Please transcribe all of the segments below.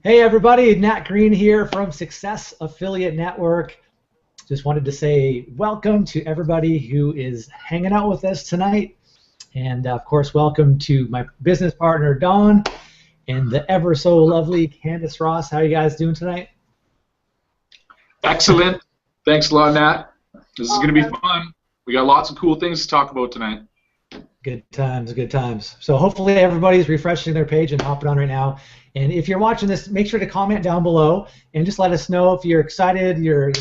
Hey everybody, Nat Green here from Success Affiliate Network. Just wanted to say welcome to everybody who is hanging out with us tonight. And of course, welcome to my business partner, Don, and the ever so lovely Candace Ross. How are you guys doing tonight? Excellent. Thanks a lot, Nat. This is going to be fun. We got lots of cool things to talk about tonight. Good times, good times. So hopefully everybody's refreshing their page and hopping on right now. And if you're watching this, make sure to comment down below and just let us know if you're excited, you're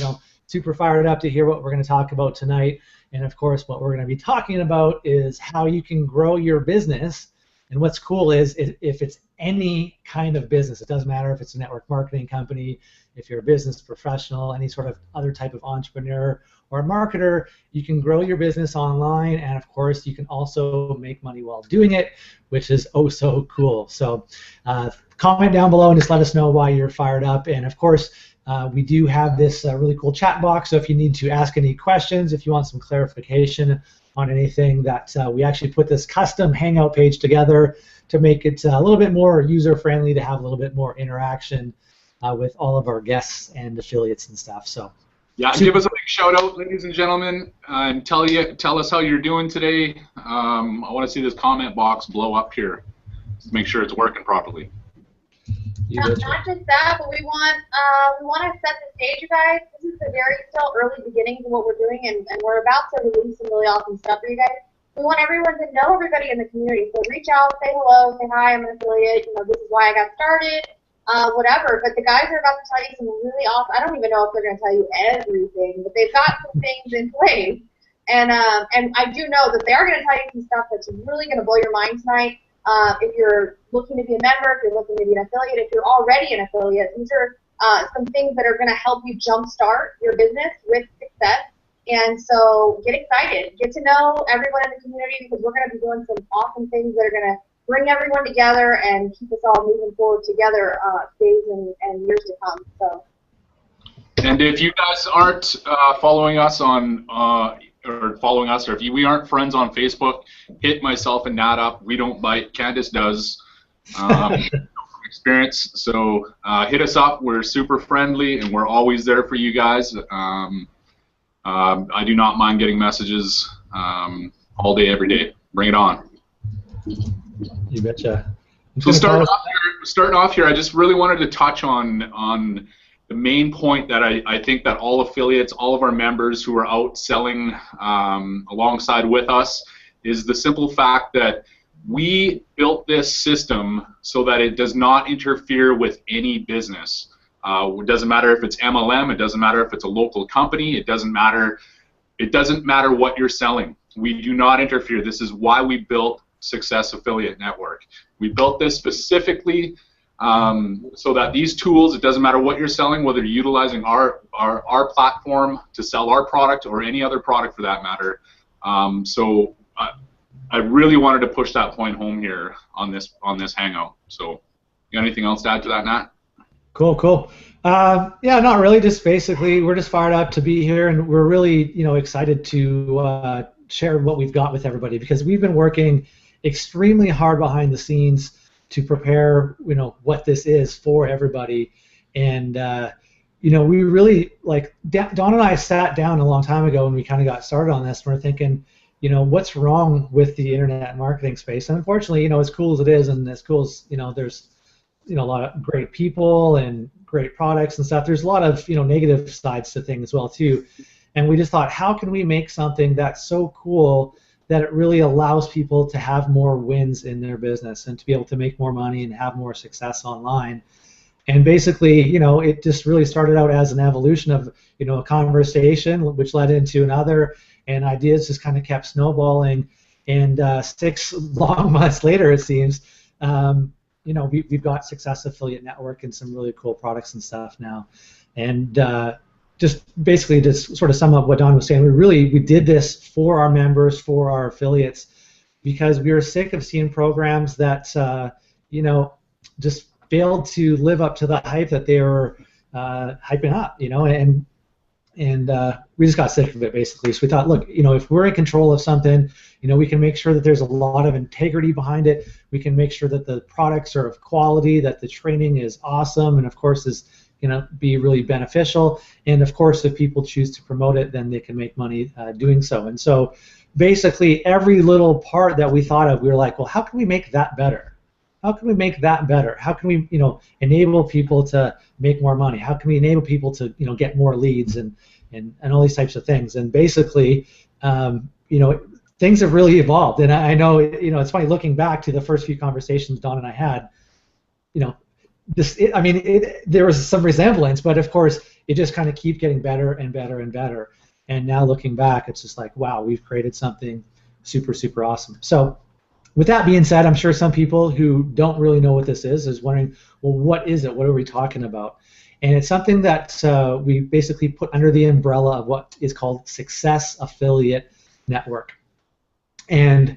super fired up to hear what we're going to talk about tonight. And of course, what we're going to be talking about is how you can grow your business. And what's cool is if it's any kind of business, it doesn't matter if it's a network marketing company, if you're a business professional, any sort of other type of entrepreneur or a marketer, you can grow your business online, and of course you can also make money while doing it, which is oh so cool. So comment down below and just let us know why you're fired up. And of course we do have this really cool chat box, so if you need to ask any questions, if you want some clarification on anything, that we actually put this custom Hangout page together to make it a little bit more user-friendly, to have a little bit more interaction with all of our guests and affiliates and stuff. So yeah, give us a big shout out, ladies and gentlemen, and tell us how you're doing today. I want to see this comment box blow up here to make sure it's working properly. Not just that, but we want to set the stage, you guys. This is the very still early beginnings of what we're doing, and we're about to release some really awesome stuff for you guys. We want everyone to know everybody in the community. So reach out, say hello, say hi, I'm an affiliate. This is why I got started. Whatever, but the guys are about to tell you some really awesome, I don't even know if they're going to tell you everything, but they've got some things in place, and I do know that they are going to tell you some stuff that's really going to blow your mind tonight. If you're looking to be a member, if you're looking to be an affiliate, if you're already an affiliate, these are some things that are going to help you jumpstart your business with success. And so get excited, get to know everyone in the community, because we're going to be doing some awesome things that are going to bring everyone together and keep us all moving forward together days and years to come. So. And if you guys aren't following us on, or if we aren't friends on Facebook, hit myself and Nat up. We don't bite. Candace does. Experience. So hit us up. We're super friendly and we're always there for you guys. I do not mind getting messages all day, every day. Bring it on. You betcha. So starting off here, I just really wanted to touch on the main point that I think that all affiliates, all of our members who are out selling alongside with us, is the simple fact that we built this system so that it does not interfere with any business. It doesn't matter if it's MLM, it doesn't matter if it's a local company, it doesn't matter what you're selling. We do not interfere. This is why we built Success Affiliate Network. We built this specifically so that these tools, it doesn't matter what you're selling, whether you're utilizing our platform to sell our product or any other product for that matter. So I really wanted to push that point home here on this Hangout. So you got anything else to add to that, Nat? Cool. Yeah, not really. Just basically, we're just fired up to be here, and we're really, excited to share what we've got with everybody, because we've been working extremely hard behind the scenes to prepare, what this is for everybody. And we really, Don and I sat down a long time ago when we kind of got started on this, and we're thinking, what's wrong with the internet marketing space? And unfortunately, as cool as it is, and as cool as, there's a lot of great people and great products and stuff, there's a lot of negative sides to things as well too. And we just thought, how can we make something that's so cool that it really allows people to have more wins in their business and to be able to make more money and have more success online? And basically, it just really started out as an evolution of, a conversation, which led into another, and ideas just kind of kept snowballing. And 6 long months later, it seems, we've got Success Affiliate Network and some really cool products and stuff now. And just basically to sort of sum up what Don was saying, we did this for our members, for our affiliates, because we were sick of seeing programs that just failed to live up to the hype that they were hyping up, and And we just got sick of it, basically. So we thought, look, if we're in control of something, we can make sure that there's a lot of integrity behind it. We can make sure that the products are of quality, that the training is awesome, and of course is be really beneficial. And of course, if people choose to promote it, then they can make money doing so. And so basically every little part that we thought of, we were like, well, how can we make that better? How can we make that better? How can we, enable people to make more money? How can we enable people to, get more leads and all these types of things? And basically, things have really evolved. And I know, it's funny looking back to the first few conversations Don and I had. There was some resemblance, but of course, it just kind of keeps getting better and better and better. And now looking back, it's just like, wow, we've created something super, super awesome. So, with that being said, I'm sure some people who don't really know what this is wondering, well, what is it? What are we talking about? And it's something that we basically put under the umbrella of what is called Success Affiliate Network. And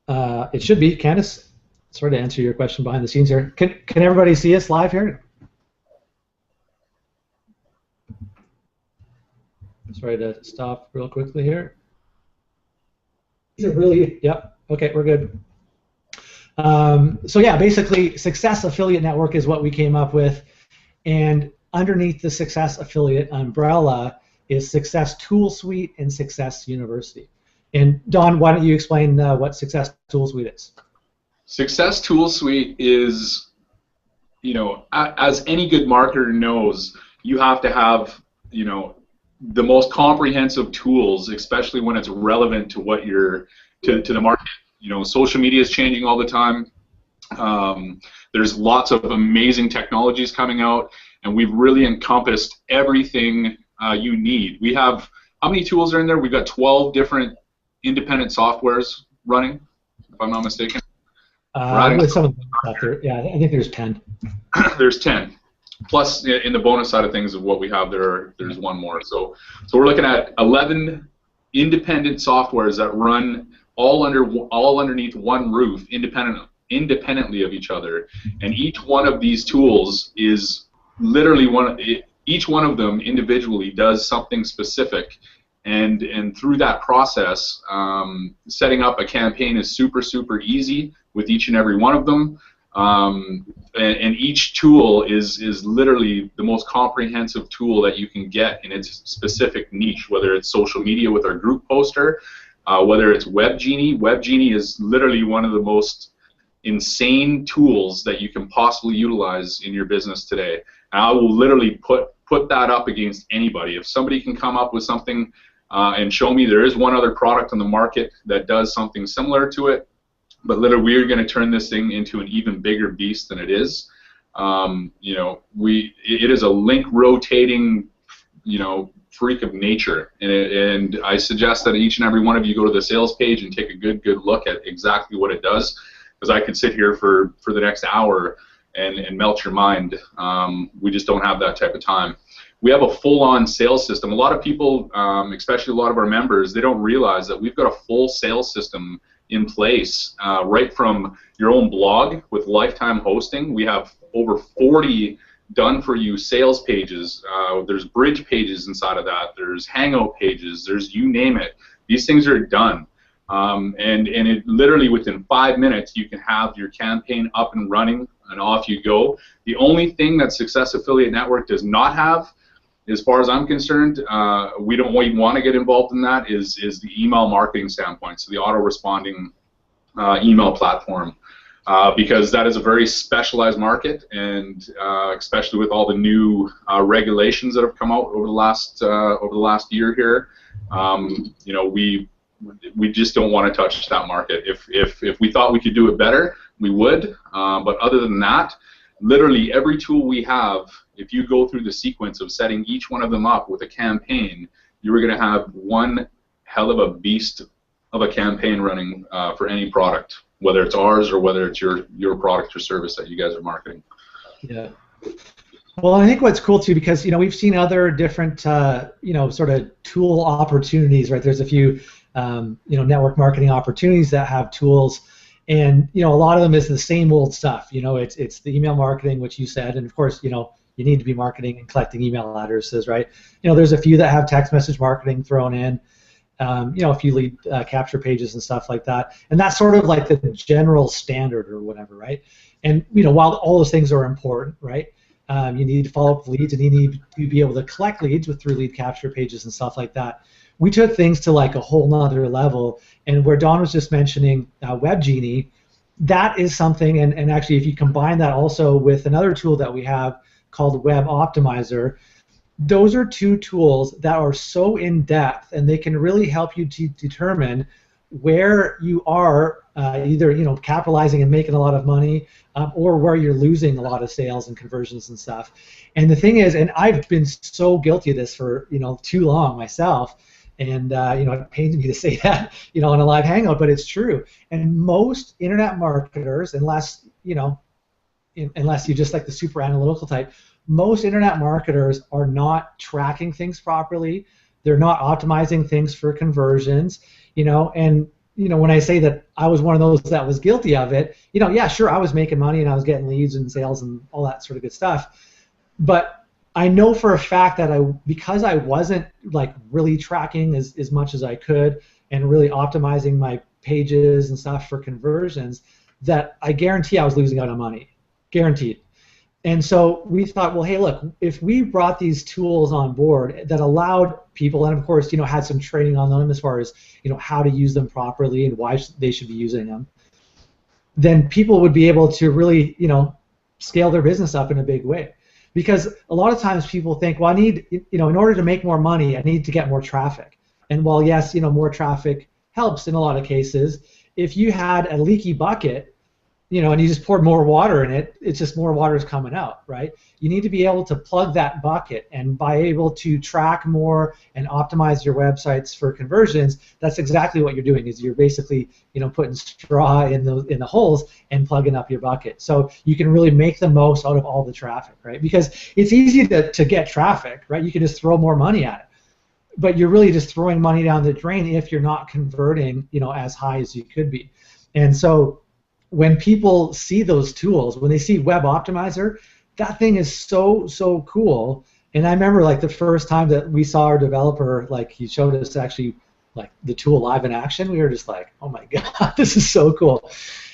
it should be, Candice, sorry to answer your question behind the scenes here. Can everybody see us live here? Sorry to stop real quickly here. Is it really? Yep. Okay, we're good. So yeah, basically, Success Affiliate Network is what we came up with, and underneath the Success Affiliate umbrella is Success Tool Suite and Success University. And Don, why don't you explain what Success Tool Suite is? Success Tool Suite is, as any good marketer knows, you have to have, the most comprehensive tools, especially when it's relevant to what you're to the market. Social media is changing all the time. There's lots of amazing technologies coming out, and we've really encompassed everything you need. We have, how many tools are in there? We've got 12 different independent softwares running, if I'm not mistaken. With some of them out there, yeah, I think there's 10. There's 10. Plus, in the bonus side of things of what we have, there's one more. So we're looking at 11 independent softwares that run all underneath one roof, independently of each other. And each one of these tools is literally each one of them individually does something specific. And through that process, setting up a campaign is super, super easy with each and every one of them. And each tool is literally the most comprehensive tool that you can get in its specific niche, whether it's social media with our group poster, whether it's WebGenie. WebGenie is literally one of the most insane tools that you can possibly utilize in your business today. And I will literally put that up against anybody. If somebody can come up with something and show me there is one other product on the market that does something similar to it, but literally we're going to turn this thing into an even bigger beast than it is. It is a link rotating, freak of nature, and I suggest that each and every one of you go to the sales page and take a good look at exactly what it does, because I could sit here for the next hour and melt your mind. We just don't have that type of time. We have a full-on sales system. A lot of people, especially a lot of our members, they don't realize that we've got a full sales system in place, right from your own blog with lifetime hosting. We have over 40 done-for-you sales pages. There's bridge pages inside of that. There's hangout pages. There's you name it. These things are done. And it literally within 5 minutes you can have your campaign up and running and off you go. The only thing that Success Affiliate Network does not have, as far as I'm concerned, we don't even want to get involved in that, is the email marketing standpoint, so the auto-responding email platform, because that is a very specialized market, and especially with all the new regulations that have come out over the last year here, we just don't want to touch that market. If we thought we could do it better, we would, but other than that, literally every tool we have, if you go through the sequence of setting each one of them up with a campaign, you are going to have one hell of a beast of a campaign running for any product, whether it's ours or whether it's your product or service that you guys are marketing. Yeah. Well, I think what's cool too, because we've seen other different sort of tool opportunities, right? There's a few network marketing opportunities that have tools. And a lot of them is the same old stuff. It's the email marketing, which you said, and of course, you need to be marketing and collecting email addresses, right? There's a few that have text message marketing thrown in, a few lead capture pages and stuff like that, and that's sort of like the general standard or whatever, right? And while all those things are important, right? You need to follow up leads, and you need to be able to collect leads through lead capture pages and stuff like that. We took things to like a whole nother level, and where Don was just mentioning WebGenie, that is something, and actually if you combine that also with another tool that we have called Web Optimizer, those are two tools that are so in-depth, and they can really help you to determine where you are either capitalizing and making a lot of money, or where you're losing a lot of sales and conversions and stuff. And the thing is, and I've been so guilty of this for too long myself, and it pains me to say that on a live hangout, but it's true. And most internet marketers, unless you just like the super analytical type, most internet marketers are not tracking things properly. They're not optimizing things for conversions, and when I say that I was one of those that was guilty of it, yeah, sure, I was making money and I was getting leads and sales and all that sort of good stuff, but I know for a fact that because I wasn't like really tracking as much as I could and really optimizing my pages and stuff for conversions, that I guarantee I was losing out on money, guaranteed. And so we thought, well, hey, look, if we brought these tools on board that allowed people, and of course, had some training on them as far as, how to use them properly and why they should be using them, then people would be able to really, scale their business up in a big way. Because a lot of times people think, well, I need, in order to make more money, I need to get more traffic. And while yes, more traffic helps in a lot of cases, if you had a leaky bucket, and you just poured more water in it, it's just more water is coming out, right? You need to be able to plug that bucket, and by able to track more and optimize your websites for conversions, that's exactly what you're doing. Is you're basically, putting straw in the holes and plugging up your bucket. So you can really make the most out of all the traffic, right? Because it's easy to get traffic, right? You can just throw more money at it, but you're really just throwing money down the drain if you're not converting, as high as you could be. And so when people see those tools, when they see Web Optimizer, that thing is so cool. And I remember like the first time that we saw our developer, like he showed us actually like the tool live in action, we were just like, oh my god, this is so cool.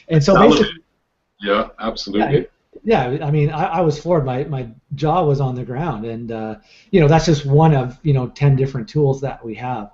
And so basically, yeah, absolutely. Yeah, I mean, I was floored. My jaw was on the ground, and that's just one of 10 different tools that we have.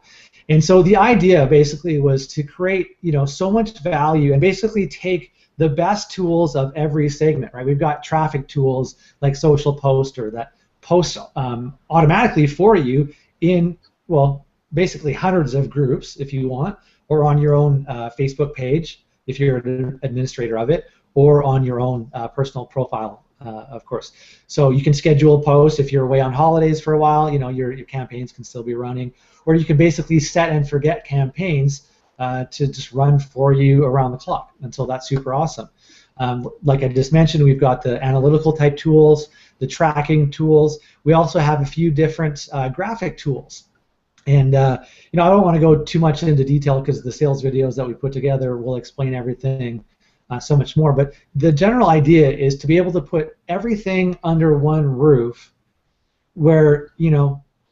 And so the idea basically was to create so much value and basically take the best tools of every segment, right? We've got traffic tools like Social Poster that posts automatically for you in, well, basically hundreds of groups if you want, or on your own Facebook page if you're an administrator of it, or on your own personal profile, of course. So you can schedule posts if you're away on holidays for a while, your campaigns can still be running, or you can basically set and forget campaigns to just run for you around the clock. And so that's super awesome. Like I just mentioned, we've got the analytical type tools, the tracking tools. We also have a few different graphic tools. And I don't want to go too much into detail because the sales videos that we put together will explain everything so much more. But the general idea is to be able to put everything under one roof where,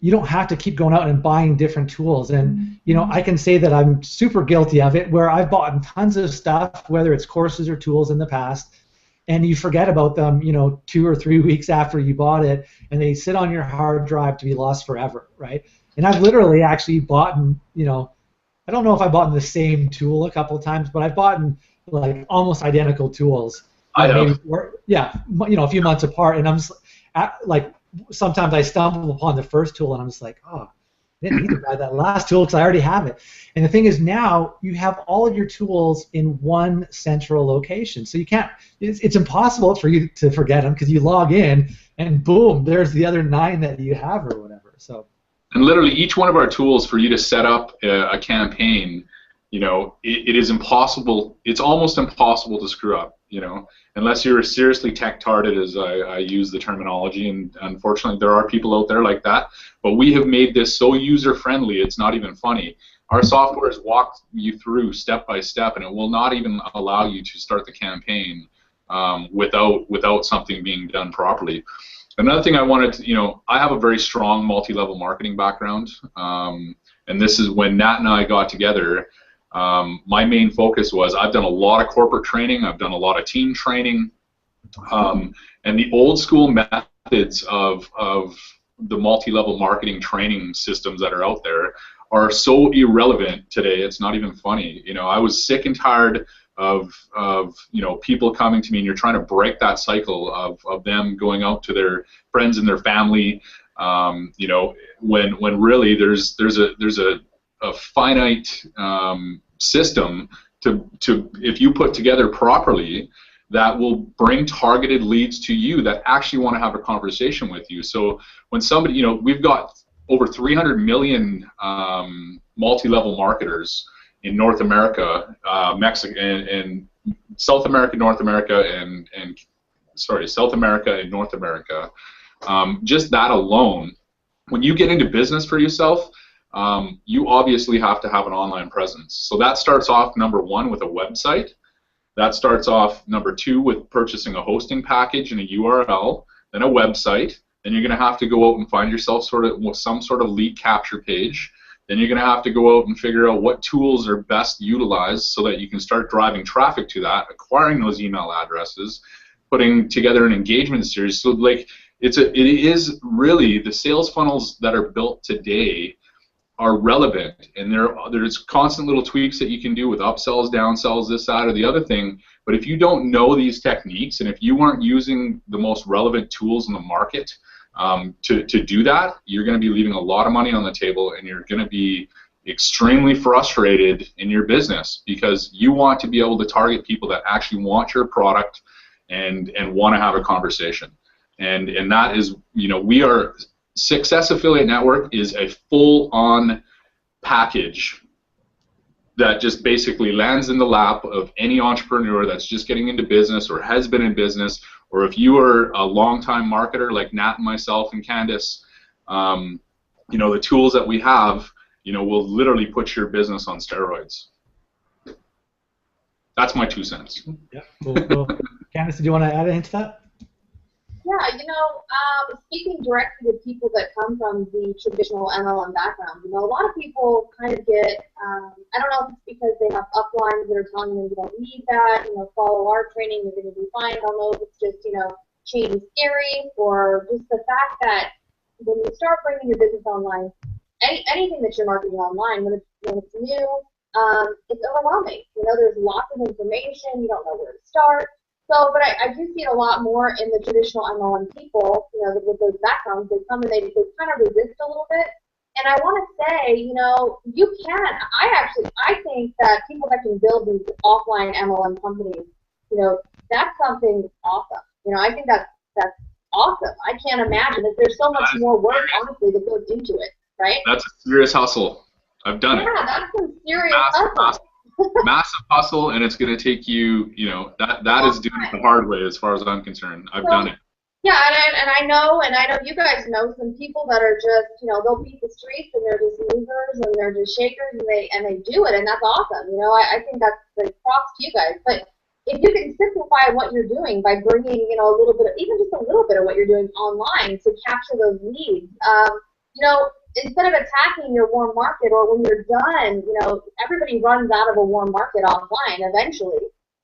you don't have to keep going out and buying different tools. And I can say that I'm super guilty of it, where I've bought tons of stuff, whether it's courses or tools in the past, and you forget about them 2 or 3 weeks after you bought it, and they sit on your hard drive to be lost forever, right? And I've literally actually bought, I don't know if I bought the same tool a couple of times, but I've bought like almost identical tools. I know. A few months apart, and I'm just like, sometimes I stumble upon the first tool and I'm just like, oh, I didn't need to buy that last tool because I already have it. And the thing is, now you have all of your tools in one central location. So you can't, it's impossible for you to forget them because you log in and boom, there's the other 9 that you have or whatever. So. And literally each one of our tools for you to set up a campaign, it is impossible. It's almost impossible to screw up, unless you're seriously tech-tarded, as I use the terminology, and unfortunately there are people out there like that. But we have made this so user-friendly, it's not even funny. Our software has walked you through step by step, and it will not even allow you to start the campaign without something being done properly. Another thing I wanted to, I have a very strong multi-level marketing background, and this is when Nat and I got together. My main focus was I've done a lot of corporate training, I've done a lot of team training, and the old school methods of the multi-level marketing training systems that are out there are so irrelevant today. It's not even funny. I was sick and tired of people coming to me, and you're trying to break that cycle of them going out to their friends and their family. When really there's a finite system to if you put together properly, that will bring targeted leads to you that actually want to have a conversation with you. So when somebody, we've got over 300 million multi-level marketers in North America, Mexico, and South America, North America, and South America and North America. Just that alone, when you get into business for yourself, you obviously have to have an online presence. So that starts off, number one, with a website. That starts off, number two, with purchasing a hosting package and a URL, then a website. Then you're going to have to go out and find yourself some sort of lead capture page. Then you're going to have to go out and figure out what tools are best utilized so that you can start driving traffic to that, acquiring those email addresses, putting together an engagement series. So like it is really the sales funnels that are built today are relevant, and there's constant little tweaks that you can do with upsells, downsells, this, that, or the other thing. But if you don't know these techniques, and if you aren't using the most relevant tools in the market to do that, you're going to be leaving a lot of money on the table, and you're going to be extremely frustrated in your business because you want to be able to target people that actually want your product and want to have a conversation. And that is, we are. Success Affiliate Network is a full-on package that just basically lands in the lap of any entrepreneur that's just getting into business or has been in business, or if you are a long-time marketer like Nat and myself and Candace, the tools that we have, will literally put your business on steroids. That's my 2 cents. Yeah, cool. Candace, do you want to add anything to that? Yeah, speaking directly to people that come from the traditional MLM background, a lot of people kind of get, I don't know if it's because they have uplines that are telling them you don't need that, follow our training, you're going to be fine. I don't know if it's just, change is scary, or just the fact that when you start bringing your business online, anything that you're marketing online, when it's new, it's overwhelming. There's lots of information, you don't know where to start. So, but I do see it a lot more in the traditional MLM people, with those backgrounds. They come and they kind of resist a little bit. And I want to say, you can. I think that people that can build these offline MLM companies, that's something awesome. I think that's awesome. I can't imagine that there's so much more work, honestly, that goes into it, right? That's a serious hustle. I've done it. Yeah, that's some serious hustle. Massive hustle, and it's going to take you, that is doing it the hard way as far as I'm concerned. I've done it. Yeah, and I know you guys know some people that are just, they'll beat the streets and they're just movers and they're just shakers and they do it, and that's awesome. I think that's the props to you guys. But if you can simplify what you're doing by bringing, a little bit, even just a little bit of what you're doing online to capture those leads, instead of attacking your warm market, or when you're done, everybody runs out of a warm market offline eventually.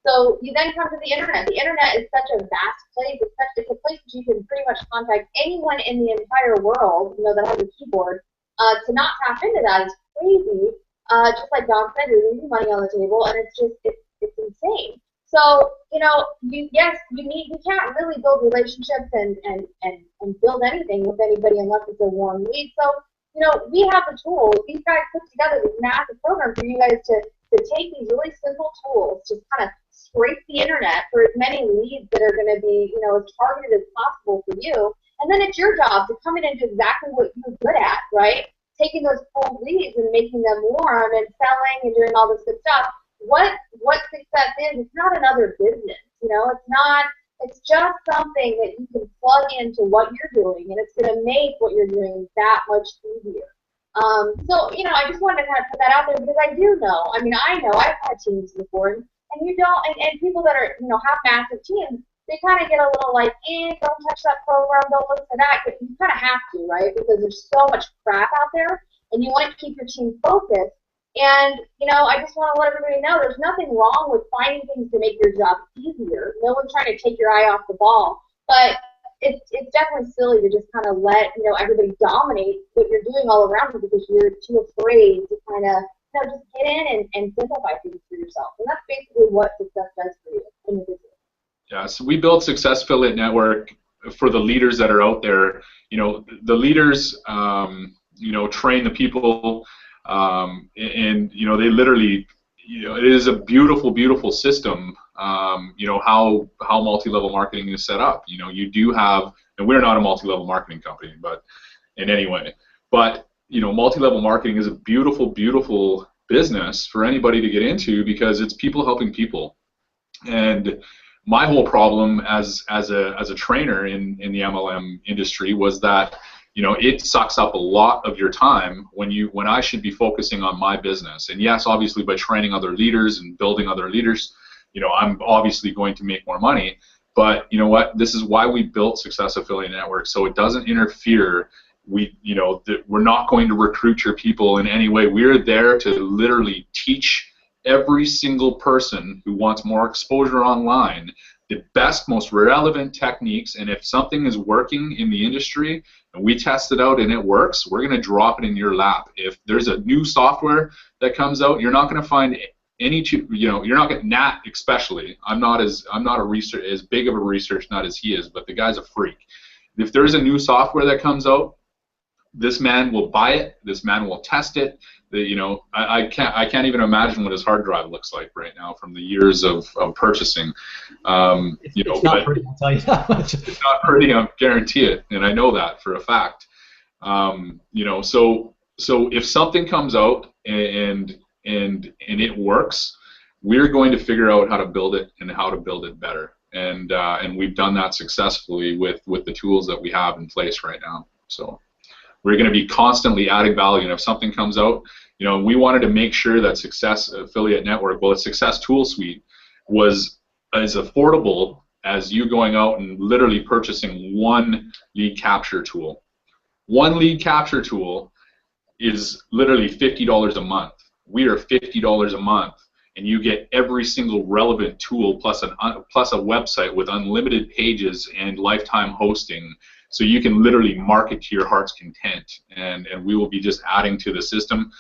So you then come to the internet. The internet is such a vast place. It's a place that you can pretty much contact anyone in the entire world, that has a keyboard. To not tap into that is crazy. Just like Don said, you're leaving money on the table, and it's insane. So, you can't really build relationships and build anything with anybody unless it's a warm lead. So, we have the tools. These guys put together this massive program for you guys to take these really simple tools, just kind of scrape the internet for as many leads that are going to be, as targeted as possible for you. And then it's your job to come in and do exactly what you're good at, right? Taking those cold leads and making them warm and selling and doing all this good stuff. What success is, it's not another business, it's just something that you can plug into what you're doing, and it's going to make what you're doing that much easier. So, I just wanted to kind of put that out there because I do know, I know I've had teams before, and you don't, and people that are, have massive teams, they kind of get a little like, don't touch that program, don't listen to that. But you kind of have to, right? Because there's so much crap out there, and you want to keep your team focused. And, I just want to let everybody know there's nothing wrong with finding things to make your job easier. No one's trying to take your eye off the ball. But it's definitely silly to just kind of let, everybody dominate what you're doing all around you because you're too afraid to kind of, just get in and simplify things for yourself. And that's basically what success does for you in your business. Yeah, so we build Success Affiliate Network for the leaders that are out there. The leaders, train the people, and they literally, it is a beautiful, beautiful system. How multi-level marketing is set up. You do have, and we're not a multi-level marketing company, but in any way, but multi-level marketing is a beautiful, beautiful business for anybody to get into because it's people helping people. And my whole problem as a trainer in the MLM industry was that it sucks up a lot of your time when I should be focusing on my business. And yes, obviously by training other leaders and building other leaders, I'm obviously going to make more money. But you know what? This is why we built Success Affiliate Network, so it doesn't interfere. We're not going to recruit your people in any way. We're there to literally teach every single person who wants more exposure online the best, most relevant techniques. And if something is working in the industry and we test it out and it works, we're going to drop it in your lap. If there's a new software that comes out, you're not going to find any, you're not going to, Nat especially. I'm not as big of a research nut as he is, but the guy's a freak. If there's a new software that comes out, this man will buy it. This man will test it. I can't even imagine what his hard drive looks like right now from the years of purchasing. It's not pretty, I'll tell you that much. It's not pretty, I guarantee it, and I know that for a fact. So if something comes out and it works, we're going to figure out how to build it and how to build it better. And we've done that successfully with the tools that we have in place right now. So we're going to be constantly adding value, and if something comes out, we wanted to make sure that Success Affiliate Network, well, its Success Tool Suite, was as affordable as you going out and literally purchasing one lead capture tool. One lead capture tool is literally $50 a month. We are $50 a month, and you get every single relevant tool plus a website with unlimited pages and lifetime hosting. So you can literally market to your heart's content, and we will be just adding to the system.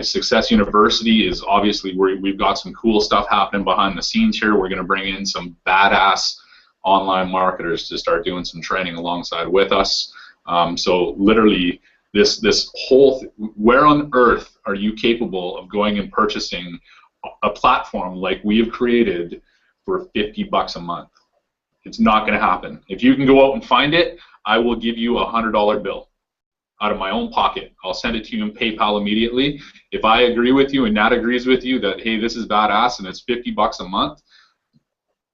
Success University is obviously we've got some cool stuff happening behind the scenes here. We're going to bring in some badass online marketers to start doing some training alongside with us. So literally, this whole where on earth are you capable of going and purchasing a platform like we have created for $50 a month? It's not going to happen. If you can go out and find it, I will give you a $100 bill out of my own pocket. I'll send it to you in PayPal immediately. If I agree with you and Nat agrees with you that, hey, this is badass and it's $50 a month,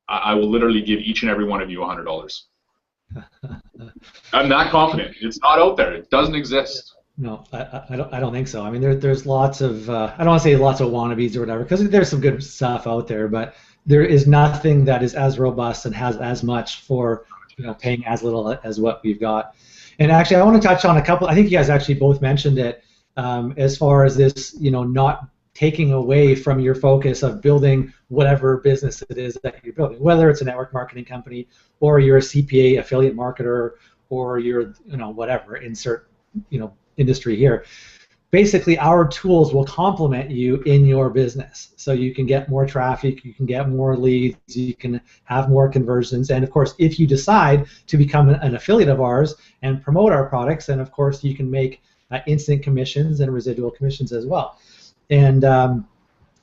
I will literally give each and every one of you $100. I'm that confident. It's not out there. It doesn't exist. No, I don't think so. I mean, there's lots of, I don't want to say lots of wannabes or whatever, because there's some good stuff out there, but there is nothing that is as robust and has as much for paying as little as what we've got. And actually, I want to touch on a couple. I think you guys actually both mentioned it as far as this, not taking away from your focus of building whatever business it is that you're building, whether it's a network marketing company or you're a CPA affiliate marketer or you're, whatever, insert, industry here. Basically, our tools will complement you in your business. So you can get more traffic, you can get more leads, you can have more conversions, and of course, if you decide to become an affiliate of ours and promote our products, then of course you can make instant commissions and residual commissions as well. And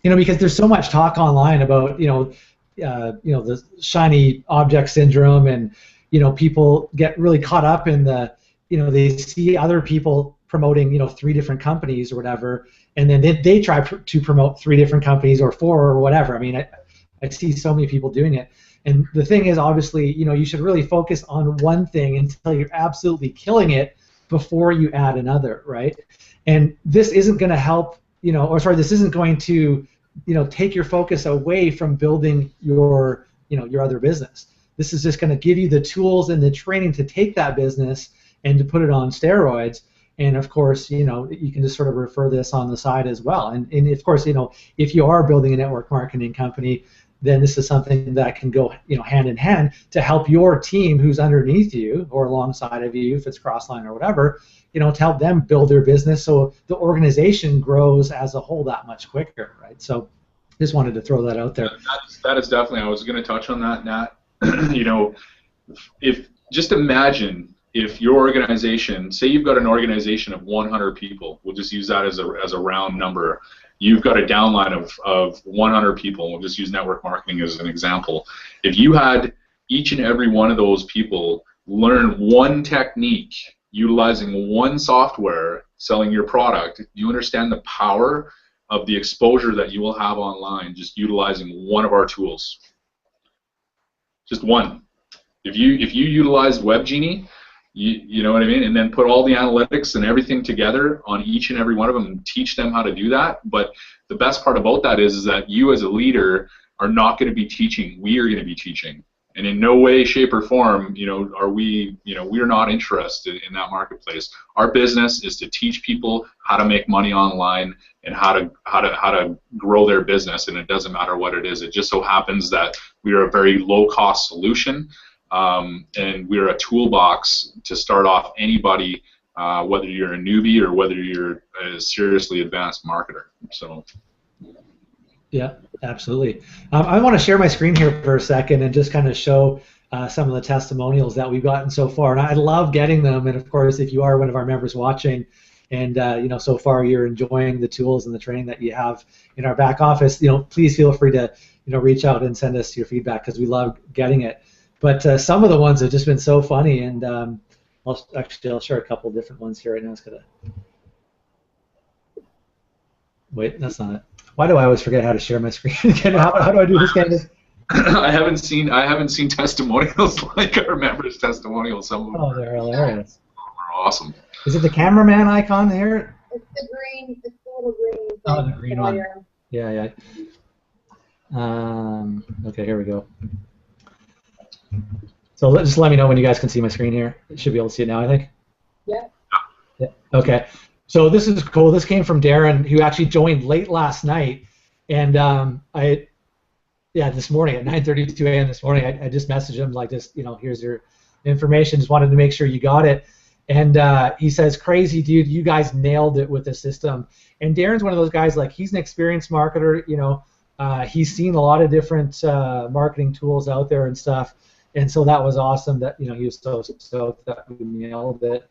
because there's so much talk online about the shiny object syndrome, and people get really caught up in the they see other people promoting 3 different companies or whatever, and then they try to promote 3 different companies or 4 or whatever. I mean, I see so many people doing it, and the thing is, obviously, you should really focus on one thing until you're absolutely killing it before you add another, right? And this isn't going to help, this isn't going to take your focus away from building your your other business. This is just going to give you the tools and the training to take that business and to put it on steroids. And of course, you know, you can just sort of refer this on the side as well. And of course, you know, if you are building a network marketing company, then this is something that can go, you know, hand in hand to help your team who's underneath you or alongside of you, if it's cross-line or whatever, you know, to help them build their business so the organization grows as a whole that much quicker, right? So just wanted to throw that out there. That is definitely, I was going to touch on that, Nat. You know, just imagine if your organization, say you've got an organization of 100 people, we'll just use that as a round number. You've got a downline of 100 people. We'll just use network marketing as an example. If you had each and every one of those people learn one technique, utilizing one software, selling your product, you understand the power of the exposure that you will have online just utilizing one of our tools. Just one. If you utilized WebGenie, you know what I mean? And then put all the analytics and everything together on each and every one of them and teach them how to do that. But the best part about that is that you as a leader are not going to be teaching. We are going to be teaching. And in no way, shape, or form, you know, are we, you know, we're not interested in that marketplace. Our business is to teach people how to make money online and how to grow their business. And it doesn't matter what it is. It just so happens that we are a very low-cost solution. And we're a toolbox to start off anybody, whether you're a newbie or whether you're a seriously advanced marketer. So. Yeah, absolutely. I want to share my screen here for a second and just kind of show some of the testimonials that we've gotten so far. And I love getting them. And of course, if you are one of our members watching, and you know, so far you're enjoying the tools and the training that you have in our back office, you know, please feel free to, you know, reach out and send us your feedback because we love getting it. But some of the ones have just been so funny, and I'll share a couple of different ones here right now. It's gonna wait. That's not it. Why do I always forget how to share my screen again? How do I do this, Candace? I haven't seen testimonials like our members' testimonials. Some of them they're hilarious. Are awesome. Is it the cameraman icon here? It's the green. It's the little green thing. Oh, the green one. Yeah. Okay, here we go. So just let me know when you guys can see my screen here. You should be able to see it now, I think. Yeah. Okay. So this is cool. This came from Darren, who actually joined late last night, and this morning at 9:32 a.m. this morning, I just messaged him like, just, you know, here's your information. Just wanted to make sure you got it. And he says, crazy dude, you guys nailed it with the system. And Darren's one of those guys, like, he's an experienced marketer. You know, he's seen a lot of different marketing tools out there and stuff. And so that was awesome that, you know, he was so stoked that we nailed it.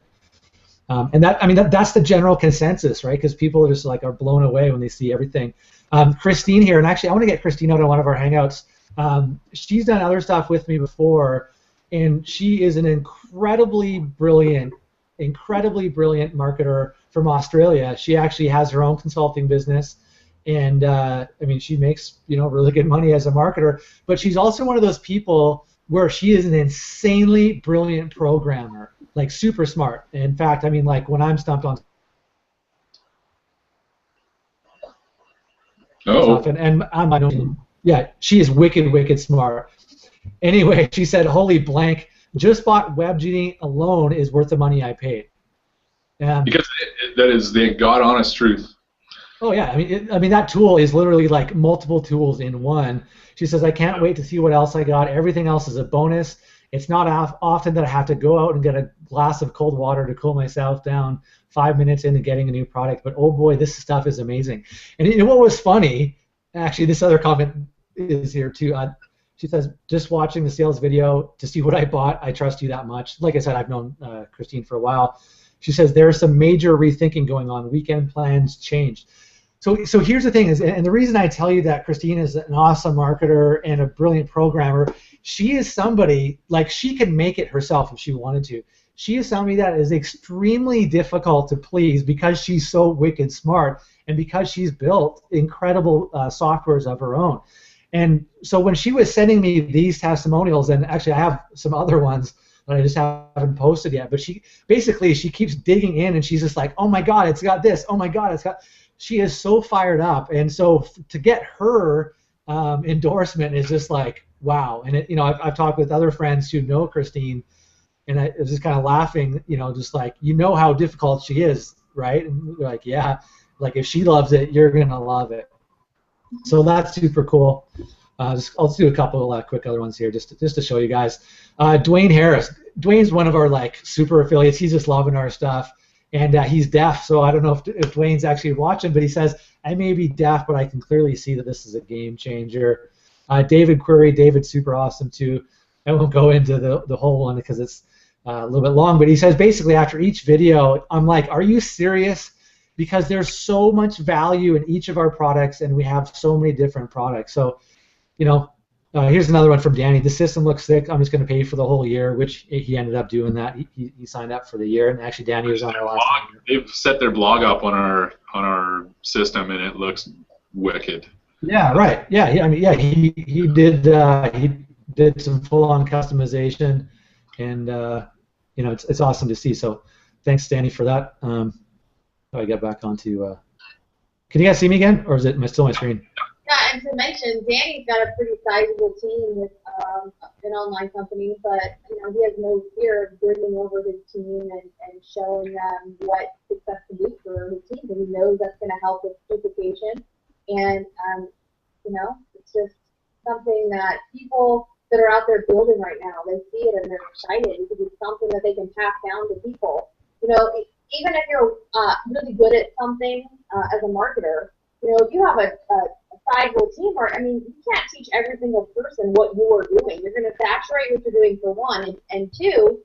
And that, I mean, that's the general consensus, right? Because people are just like are blown away when they see everything. Christine here, and actually I want to get Christine out on one of our hangouts. She's done other stuff with me before, and she is an incredibly brilliant marketer from Australia. She actually has her own consulting business, and I mean, she makes, you know, really good money as a marketer. But she's also one of those people where she is an insanely brilliant programmer, like super smart. In fact, I mean, like when I'm stumped on stuff, and I'm my own, yeah, she is wicked smart. Anyway, she said, holy blank, just bought WebGenie alone is worth the money I paid. Because that is the God honest truth. Oh yeah, I mean that tool is literally like multiple tools in one. She says, I can't wait to see what else I got. Everything else is a bonus. It's not often that I have to go out and get a glass of cold water to cool myself down 5 minutes into getting a new product. But oh boy, this stuff is amazing. And you know what was funny? Actually, this other comment is here too. She says, just watching the sales video to see what I bought, I trust you that much. Like I said, I've known Christine for a while. She says, there's some major rethinking going on. Weekend plans changed. So here's the thing, and the reason I tell you that Christine is an awesome marketer and a brilliant programmer, she is somebody, like, she can make it herself if she wanted to. She is somebody that is extremely difficult to please because she's so wicked smart and because she's built incredible softwares of her own. And so when she was sending me these testimonials, and actually I have some other ones that I just haven't posted yet, but she keeps digging in and she's just like, oh my God, it's got this, oh my God, it's got... She is so fired up, and so to get her endorsement is just like, wow. And I've talked with other friends who know Christine, and I was just kind of laughing, just like, how difficult she is, right? And they're like, yeah, like if she loves it, you're gonna love it. So that's super cool. I'll just do a couple quick other ones here just to show you guys. Dwayne Harris. Dwayne's one of our super affiliates. He's just loving our stuff, and he's deaf. So I don't know if Dwayne's actually watching, but he says, I may be deaf, but I can clearly see that this is a game changer. David Query. David's super awesome too. I won't go into the whole one because it's a little bit long, but he says basically after each video, I'm like, are you serious? Because there's so much value in each of our products, and we have so many different products. So, here's another one from Danny. The system looks sick. I'm just going to pay for the whole year, which he ended up doing that. He signed up for the year, and actually Danny was on our last one. They've set their blog up on our system, and it looks wicked. Yeah, right. Yeah, he did some full-on customization, and it's awesome to see. So thanks, Danny, for that. I get back onto. Can you guys see me again, or is it still my screen? Yeah, and to mention, Danny's got a pretty sizable team with an online company, but he has no fear of bringing over his team and showing them what success can do for his team, and he knows that's going to help with certification. And it's just something that people that are out there building right now, they see it and they're excited because it's something that they can pass down to people. Even if you're really good at something as a marketer, if you have a sizable team, you can't teach every single person what you are doing. You're going to saturate what you're doing for one, and two,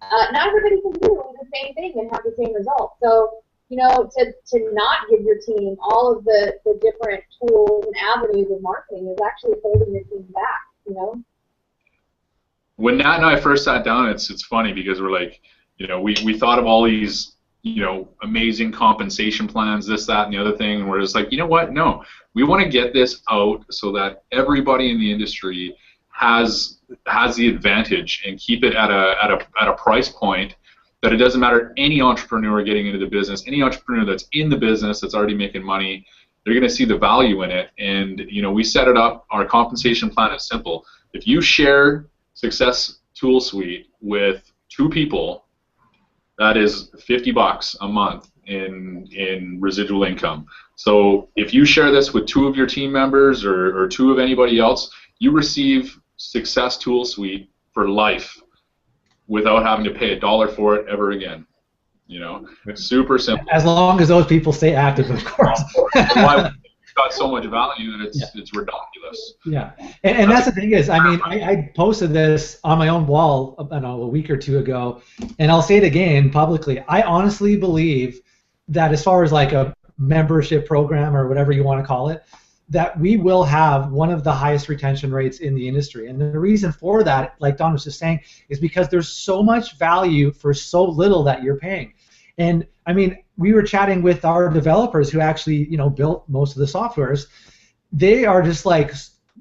not everybody can do the same thing and have the same result. So, to not give your team all of the different tools and avenues of marketing is actually holding your team back. When Nat and I first sat down, it's funny because we're like, we thought of all these, amazing compensation plans, this, that, and the other thing, and we're just like, you know what? No, we want to get this out so that everybody in the industry has the advantage and keep it at a price point that it doesn't matter any entrepreneur getting into the business, any entrepreneur that's in the business that's already making money, they're going to see the value in it. And we set it up. Our compensation plan is simple. If you share Success Tool Suite with 2 people, that is $50 a month in residual income. So if you share this with 2 of your team members or 2 of anybody else, you receive Success Tool Suite for life without having to pay $1 for it ever again. It's super simple. As long as those people stay active, of course. Why it's got so much value that it's ridiculous. Yeah, and that's the thing is, I posted this on my own wall, a week or 2 ago, and I'll say it again publicly. I honestly believe that as far as like a membership program or whatever you want to call it, that we will have one of the highest retention rates in the industry. And the reason for that, like Don was just saying, is because there's so much value for so little that you're paying. And we were chatting with our developers who actually, built most of the softwares. They are just like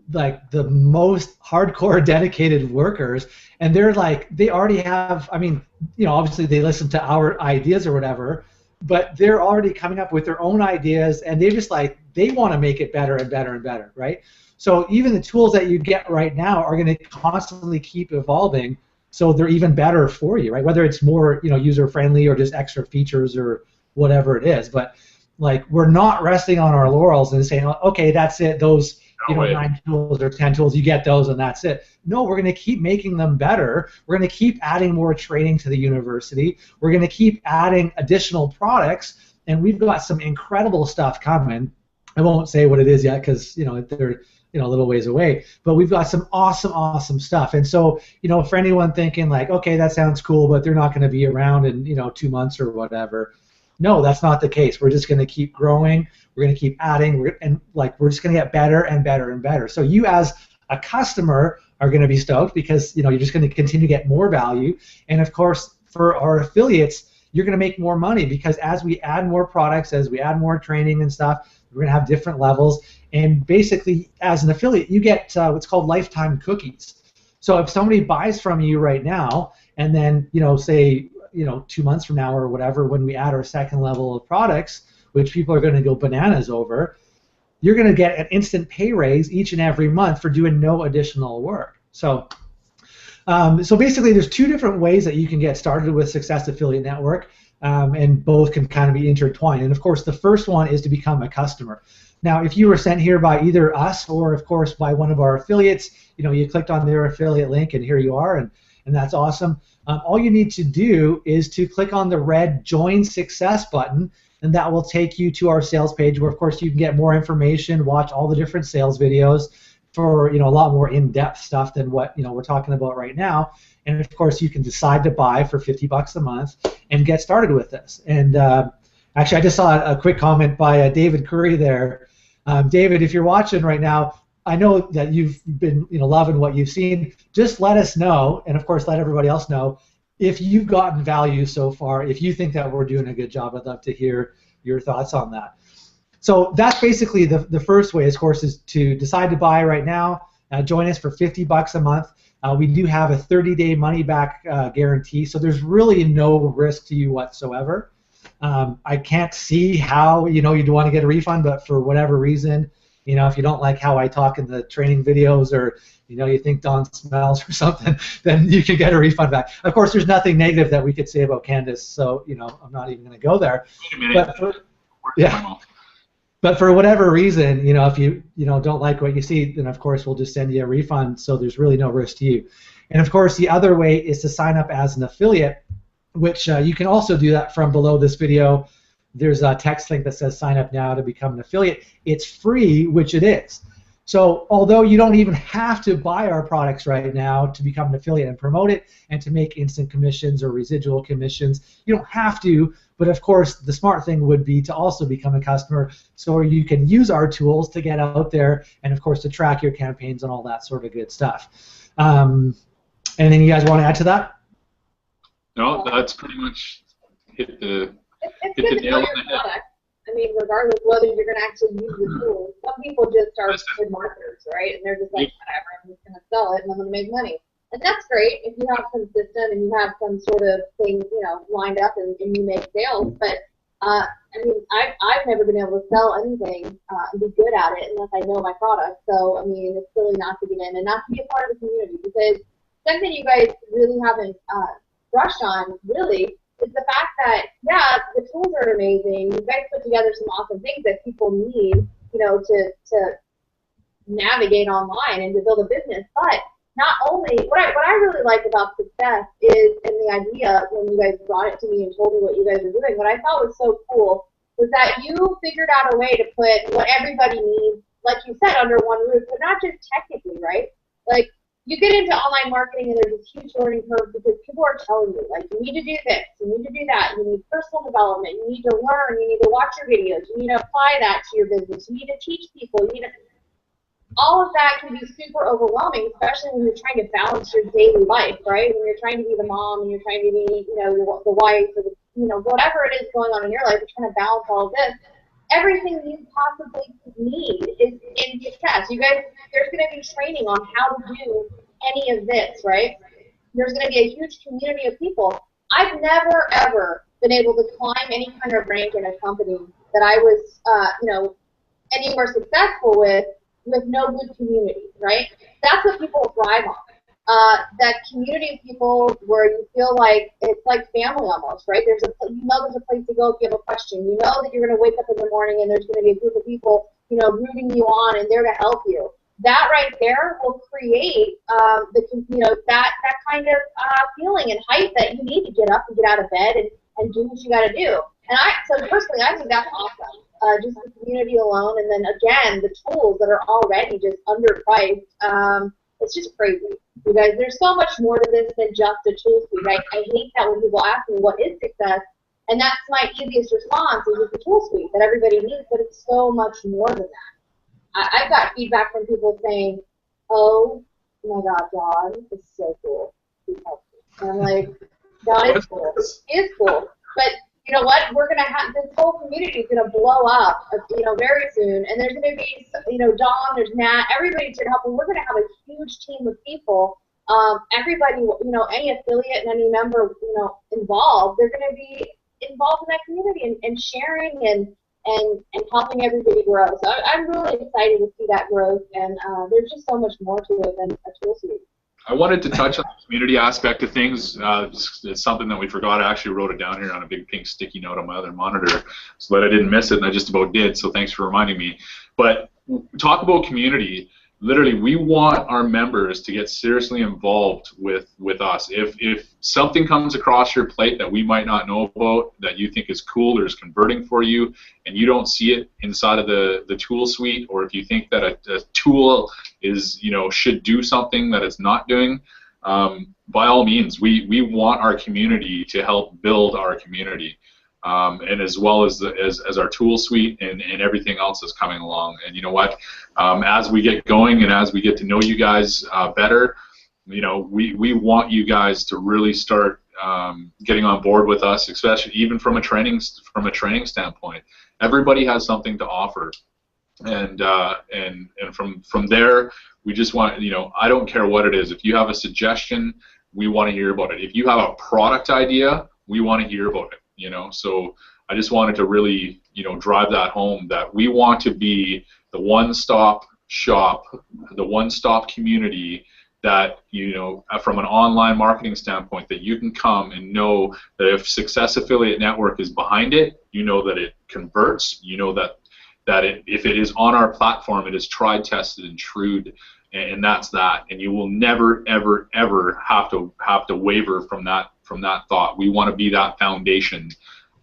the most hardcore dedicated workers, and they're like, they already have, obviously they listen to our ideas or whatever, but they're already coming up with their own ideas, and they just they want to make it better and better and better, right? So even the tools that you get right now are going to constantly keep evolving, so they're even better for you, right? Whether it's more, user friendly or just extra features or whatever it is, but we're not resting on our laurels and saying, okay, that's it. Those 9 tools or 10 tools, you get those and that's it. No, we're going to keep making them better. We're going to keep adding more training to the university. We're going to keep adding additional products, and we've got some incredible stuff coming. I won't say what it is yet because they're a little ways away, but we've got some awesome stuff. And so for anyone thinking okay, that sounds cool, but they're not going to be around in 2 months or whatever. No, that's not the case. We're just going to keep growing. We're going to keep adding, we're just going to get better and better and better. So you as a customer are going to be stoked because you're just going to continue to get more value. And of course, for our affiliates, you're going to make more money because as we add more products, as we add more training and stuff, we're going to have different levels. And basically, as an affiliate, you get what's called lifetime cookies. So if somebody buys from you right now, and then say 2 months from now or whatever, when we add our second level of products, which people are going to go bananas over, you're going to get an instant pay raise each and every month for doing no additional work. So basically, there's two different ways that you can get started with Success Affiliate Network, and both can kind of be intertwined. And of course, the first one is to become a customer. Now, if you were sent here by either us or, of course, by one of our affiliates, you clicked on their affiliate link, and here you are, and that's awesome. All you need to do is to click on the red Join Success button, and that will take you to our sales page, where, of course, you can get more information, watch all the different sales videos for a lot more in-depth stuff than what we're talking about right now. And of course, you can decide to buy for $50 a month and get started with this. And actually, I just saw a quick comment by David Curry there. David, if you're watching right now, I know that you've been loving what you've seen. Just let us know, and of course, let everybody else know if you've gotten value so far. If you think that we're doing a good job, I'd love to hear your thoughts on that. So that's basically the first way, of course, is to decide to buy right now. Join us for $50 a month. We do have a 30-day money-back guarantee, so there's really no risk to you whatsoever. I can't see how you'd want to get a refund, but for whatever reason, if you don't like how I talk in the training videos, or you think Don smells or something, then you can get a refund back. Of course, there's nothing negative that we could say about Candace, so I'm not even going to go there. Wait a minute. But for whatever reason, if you don't like what you see, then of course we'll just send you a refund. So there's really no risk to you. And of course, the other way is to sign up as an affiliate, which you can also do that from below this video. There's a text link that says sign up now to become an affiliate. It's free, which it is. So although you don't even have to buy our products right now to become an affiliate and promote it and to make instant commissions or residual commissions, you don't have to. But of course, the smart thing would be to also become a customer, so you can use our tools to get out there and, of course, to track your campaigns and all that sort of good stuff. Anything you guys want to add to that? No, that's pretty much hit the nail on the head. I mean, regardless whether you're going to actually use the tools, some people just are good marketers, right? And they're just like, whatever, I'm just going to sell it and I'm going to make money. And that's great if you have some system and you have some sort of thing, lined up and you make sales. But I mean, I've never been able to sell anything and be good at it unless I know my product. So I mean, it's silly not to get in and not to be a part of the community, because something you guys really haven't brushed on really is the fact that, yeah, the tools are amazing. You guys put together some awesome things that people need, to navigate online and to build a business. But not only, what I really like about Success is, and the idea when you guys brought it to me and told me what you guys are doing, what I thought was so cool was that you figured out a way to put what everybody needs, like you said, under one roof, but not just technically, right? Like, you get into online marketing and there's this huge learning curve because people are telling you, like, you need to do this, you need to do that, you need personal development, you need to learn, you need to watch your videos, you need to apply that to your business, you need to teach people, you need to... All of that can be super overwhelming, especially when you're trying to balance your daily life, right? When you're trying to be the mom and you're trying to be, the wife, or whatever it is going on in your life, you're trying to balance all of this. Everything you possibly need is in Success. You guys, there's going to be training on how to do any of this, right? There's going to be a huge community of people. I've never, ever been able to climb any kind of rank in a company that I was, any more successful with no good community, right? That's what people thrive on. That community of people where you feel like it's like family almost, right? There's a place to go if you have a question. You know that you're going to wake up in the morning and there's going to be a group of people, rooting you on and there to help you. That right there will create that kind of feeling and hype that you need to get up and get out of bed and do what you got to do. And so personally, I think that's awesome. Just the community alone, and then again, the tools that are already just underpriced. It's just crazy. You guys, there's so much more to this than just a tool suite. I hate that when people ask me what is success, and that's my easiest response is it's a tool suite that everybody needs, but it's so much more than that. I've got feedback from people saying, oh my God, John is so cool. He's helpful. And I'm like, John is cool. He is cool. But you know what? We're going to have, this whole community is going to blow up, very soon. And there's going to be, Dawn, there's Nat, everybody's going to help. And we're going to have a huge team of people. Everybody, any affiliate and any member, involved, they're going to be involved in that community and sharing and and helping everybody grow. So I'm really excited to see that growth, and there's just so much more to it than a tool suite. I wanted to touch on the community aspect of things. It's something that we forgot. I actually wrote it down here on a big pink sticky note on my other monitor so that I didn't miss it, and I just about did, so thanks for reminding me. But talk about community. Literally, we want our members to get seriously involved with us. If something comes across your plate that we might not know about, that you think is cool or is converting for you, and you don't see it inside of the tool suite, or if you think that a tool is, should do something that it's not doing, by all means, we want our community to help build our community. And as well as our tool suite and everything else that's coming along. And you know what? As we get going and as we get to know you guys better, we want you guys to really start getting on board with us, especially even from a training standpoint. Everybody has something to offer, and from there, we just want, I don't care what it is. If you have a suggestion, we want to hear about it. If you have a product idea, we want to hear about it. So I just wanted to really, drive that home, that we want to be the one-stop shop, the one-stop community that, from an online marketing standpoint, that you can come and know that if Success Affiliate Network is behind it, you know that it converts, that if it is on our platform, it is tried, tested, and true, and that's that. And you will never, ever, ever have to waver from that thought. We want to be that foundation,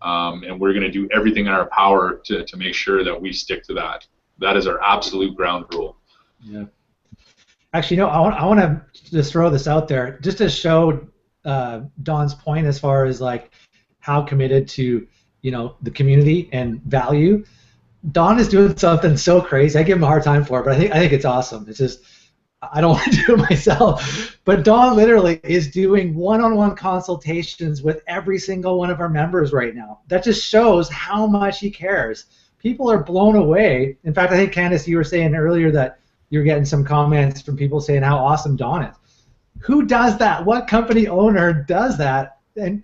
and we're going to do everything in our power to make sure that we stick to that. That is our absolute ground rule. Yeah. Actually, I want to just throw this out there just to show Don's point as far as like how committed to the community and value. Don is doing something so crazy. I give him a hard time for it, but I think it's awesome. It's just I don't want to do it myself, but Don literally is doing one-on-one consultations with every single one of our members right now. That just shows how much he cares. People are blown away. In fact, I think, Candace, you were saying earlier that you're getting some comments from people saying how awesome Don is. Who does that? What company owner does that? And,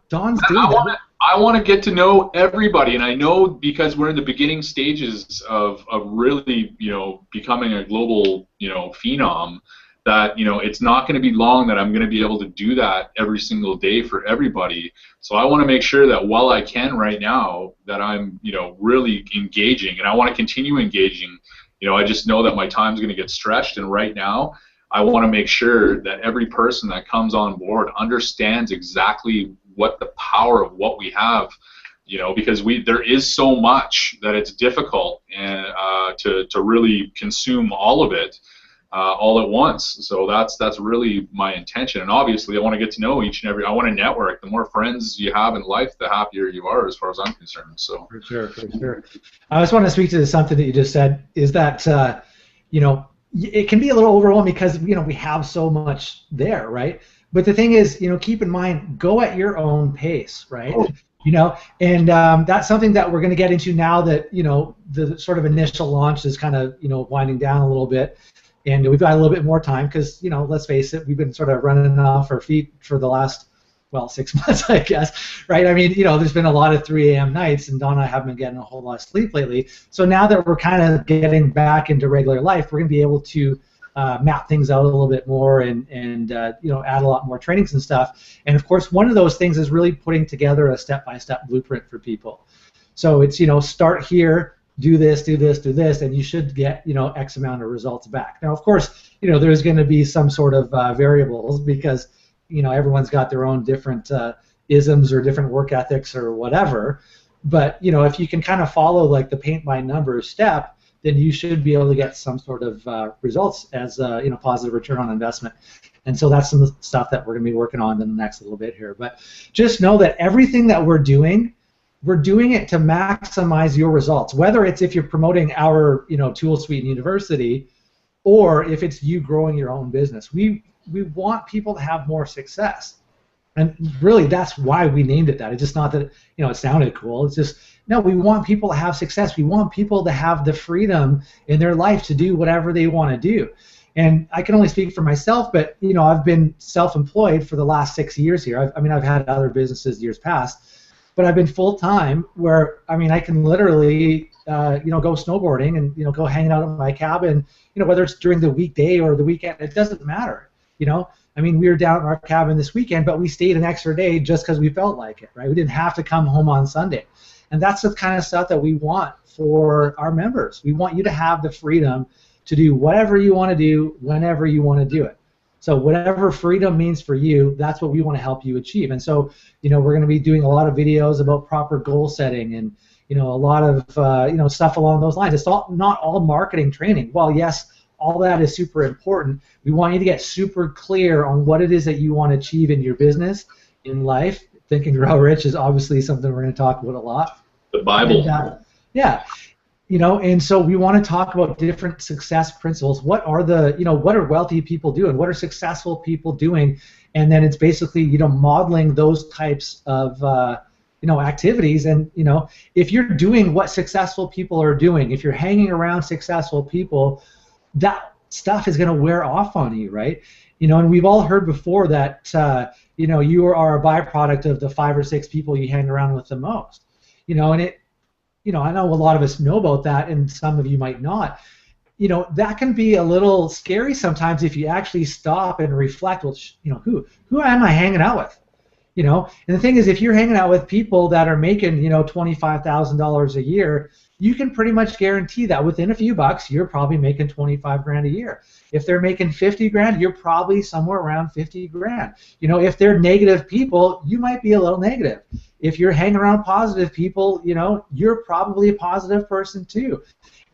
Don's doing that. I want to get to know everybody, and I know because we're in the beginning stages of really, becoming a global, phenom, that, it's not going to be long that I'm going to be able to do that every single day for everybody. So I want to make sure that while I can right now, that I'm, really engaging, and I want to continue engaging. I just know that my time's going to get stretched, and right now, I want to make sure that every person that comes on board understands exactly what the power of what we have, because there is so much that it's difficult and to really consume all of it all at once. So that's really my intention. And obviously, I want to get to know each and every. I want to network. The more friends you have in life, the happier you are, as far as I'm concerned. So for sure. I just want to speak to something that you just said. Is that it can be a little overwhelming because we have so much there, right? But the thing is, keep in mind, go at your own pace, right? And that's something that we're going to get into now that the sort of initial launch is kind of winding down a little bit, and we've got a little bit more time because let's face it, we've been sort of running off our feet for the last 6 months, I guess, right? I mean, there's been a lot of 3 a.m. nights, and Don and I haven't been getting a whole lot of sleep lately. So now that we're kind of getting back into regular life, we're going to be able to map things out a little bit more and add a lot more trainings and stuff. And of course, one of those things is really putting together a step-by-step blueprint for people. So it's start here, do this, and you should get X amount of results back. Now, of course, there's going to be some sort of variables because everyone's got their own different isms or different work ethics or whatever. But if you can kind of follow like the paint by numbers step, then you should be able to get some sort of results as positive return on investment. And so that's some of the stuff that we're going to be working on in the next little bit here. But just know that everything that we're doing it to maximize your results. Whether it's if you're promoting our tool suite and university, or if it's you growing your own business. We want people to have more success. And really, that's why we named it that. It's just not that it sounded cool. It's just no. We want people to have success. We want people to have the freedom in their life to do whatever they want to do. And I can only speak for myself, but I've been self-employed for the last 6 years here. I've had other businesses years past, but I've been full time where, I mean, I can literally, go snowboarding and, go hanging out in my cabin, whether it's during the weekday or the weekend, it doesn't matter, I mean, we were down in our cabin this weekend, but we stayed an extra day just because we felt like it, right? We didn't have to come home on Sunday. And that's the kind of stuff that we want for our members. We want you to have the freedom to do whatever you want to do, whenever you want to do it. So whatever freedom means for you, that's what we want to help you achieve. And so, we're going to be doing a lot of videos about proper goal setting and, a lot of, stuff along those lines. It's not all marketing training. Well, yes, all that is super important. We want you to get super clear on what it is that you want to achieve in your business, in life. Think and Grow Rich is obviously something we're going to talk about a lot. The Bible. And, yeah. And so we want to talk about different success principles. What are what are wealthy people doing? What are successful people doing? And then it's basically, modeling those types of, activities. And, if you're doing what successful people are doing, if you're hanging around successful people, that stuff is going to wear off on you, right? And we've all heard before that, you are a byproduct of the 5 or 6 people you hang around with the most. And it, I know a lot of us know about that, and some of you might not. That can be a little scary sometimes if you actually stop and reflect. Well, who am I hanging out with? And the thing is, if you're hanging out with people that are making, $25,000 a year, you can pretty much guarantee that within a few bucks, you're probably making 25 grand a year. If they're making 50 grand, you're probably somewhere around 50 grand. If they're negative people, you might be a little negative. If you're hanging around positive people, you're probably a positive person too.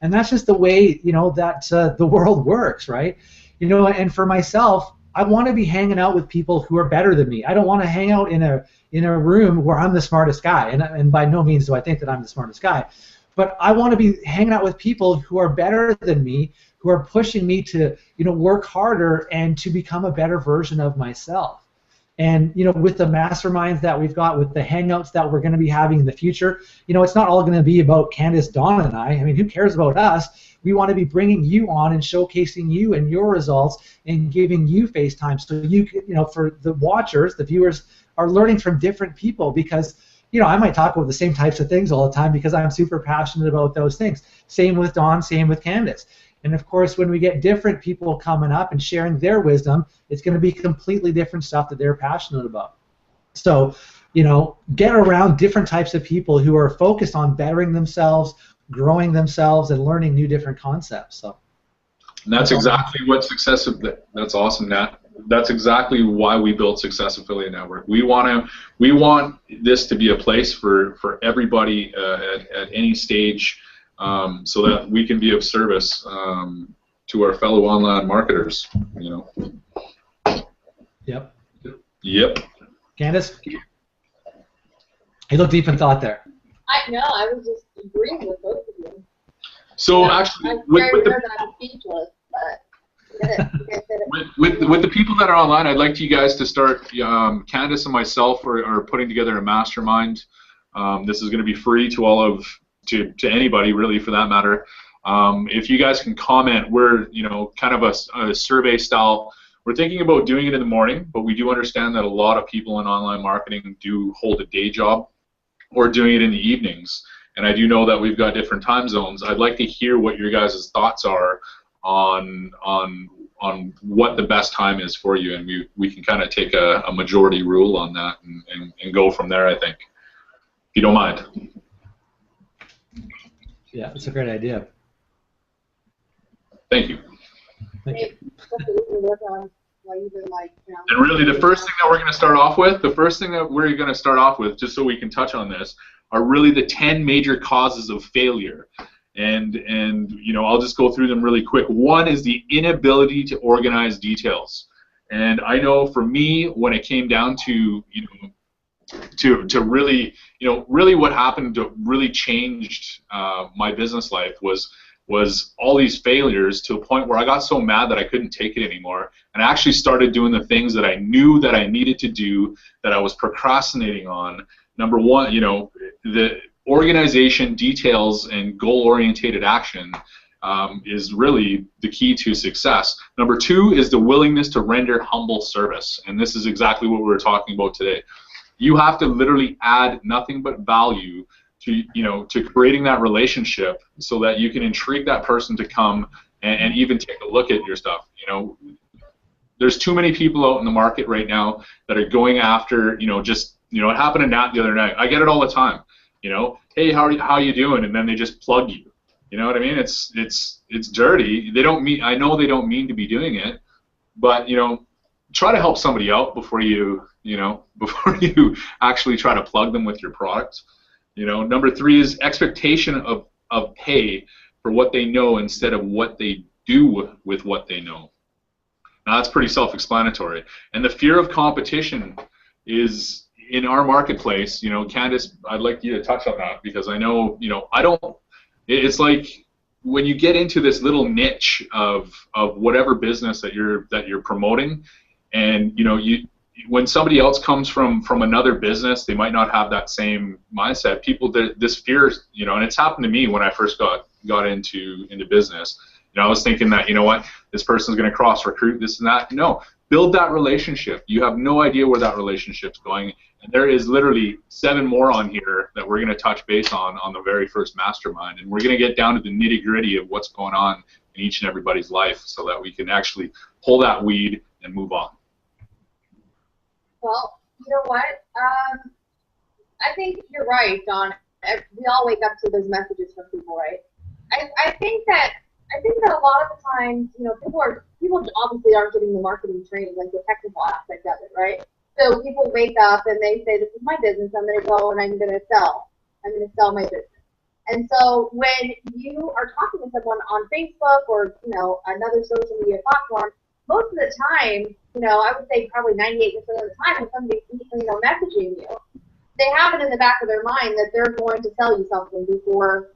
And that's just the way, that the world works, right? And for myself, I want to be hanging out with people who are better than me. I don't want to hang out in a room where I'm the smartest guy. And by no means do I think that I'm the smartest guy. But I want to be hanging out with people who are better than me, who are pushing me to, work harder and to become a better version of myself. And, with the masterminds that we've got, with the hangouts that we're going to be having in the future, it's not all going to be about Candace, Dawn, and I. I mean, who cares about us? We want to be bringing you on and showcasing you and your results and giving you FaceTime. So you for the watchers, the viewers are learning from different people because, I might talk about the same types of things all the time because I'm super passionate about those things. Same with Dawn, same with Candace. And of course, when we get different people coming up and sharing their wisdom, it's going to be completely different stuff that they're passionate about. So, get around different types of people who are focused on bettering themselves, growing themselves, and learning new different concepts. So, and that's exactly what success. That's awesome, Nat. That's exactly why we built Success Affiliate Network. We want this to be a place for everybody at any stage. So that we can be of service to our fellow online marketers, Yep. Yep. Candace? You look deep in thought there. I was just agreeing with both of you. So actually, I'm very aware that I'm speechless, but with the people that are online, I'd like you guys to start. Candace and myself are putting together a mastermind. This is going to be free to all of to anybody really, for that matter. If you guys can comment, we're kind of a survey style. We're thinking about doing it in the morning, but we do understand that a lot of people in online marketing do hold a day job or doing it in the evenings. And I do know that we've got different time zones. I'd like to hear what your guys' thoughts are on what the best time is for you, and we can kind of take a majority rule on that and go from there, I think, if you don't mind. Yeah, it's a great idea. Thank you. Thank you. And really, the first thing that we're going to start off with, just so we can touch on this, are really the 10 major causes of failure. And I'll just go through them really quick. One is the inability to organize details. And I know for me, when it came down to to really, really what happened to really changed my business life was all these failures, to a point where I got so mad that I couldn't take it anymore, and I actually started doing the things that I knew that I needed to do that I was procrastinating on. Number one, the organization, details, and goal-orientated action is really the key to success. Number two is the willingness to render humble service, and this is exactly what we were talking about today. You have to literally add nothing but value to, to creating that relationship so that you can intrigue that person to come and even take a look at your stuff. There's too many people out in the market right now that are going after, just, it happened to Nat the other night. I get it all the time. Hey, how you doing? And then they just plug you. You know what I mean? It's dirty. They don't mean. I know they don't mean to be doing it, but try to help somebody out before you actually try to plug them with your product. Number 3 is expectation of pay for what they know instead of what they do with what they know. Now that's pretty self-explanatory. And the fear of competition is in our marketplace. Candace, I'd like you to touch on that because I know, I don't. It's like when you get into this little niche of whatever business that you're promoting, and when somebody else comes from another business, they might not have that same mindset. People, this fear, and it's happened to me when I first got into business. I was thinking that, what, this person's going to cross recruit this and that. No, build that relationship. You have no idea where that relationship's going, and there is literally 7 more on here that we're going to touch base on the very first mastermind, and we're going to get down to the nitty-gritty of what's going on in each and everybody's life so that we can actually pull that weed and move on. Well, you know what? I think you're right, Don. We all wake up to those messages from people, right? I think that a lot of the times, people obviously aren't getting the marketing training, like the technical aspect of it, right? So people wake up and they say, "This is my business. I'm going to go and I'm going to sell. I'm going to sell my business." And so when you are talking to someone on Facebook or another social media platform, most of the time, I would say probably 98% of the time, when somebody's messaging you, they have it in the back of their mind that they're going to sell you something before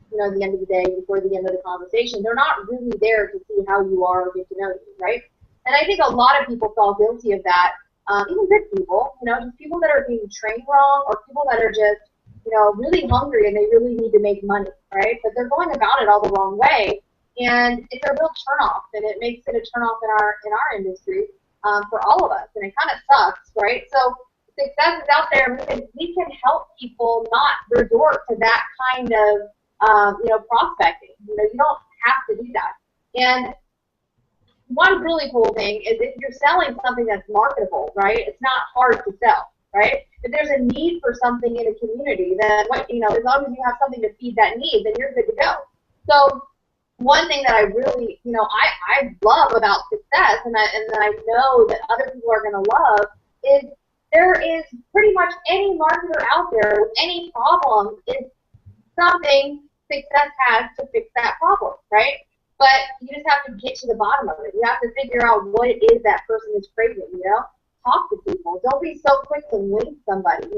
the end of the day, before the end of the conversation. They're not really there to see how you are or get to know you, right? And I think a lot of people fall guilty of that, even good people, just people that are being trained wrong or people that are just, really hungry and they really need to make money, right? But they're going about it all the wrong way, and it's a real turnoff, and it makes it a turnoff in our industry for all of us, and it kind of sucks, right? So success is out there, and we can help people not resort to that kind of prospecting. You don't have to do that. And one really cool thing is if you're selling something that's marketable, right? It's not hard to sell, right? If there's a need for something in a community, then as long as you have something to feed that need, then you're good to go. So one thing that I really, I love about success, and I know that other people are going to love, is there is pretty much any marketer out there with any problem is something success has to fix that problem, right? But you just have to get to the bottom of it. You have to figure out what it is that person is craving, Talk to people. Don't be so quick to link somebody,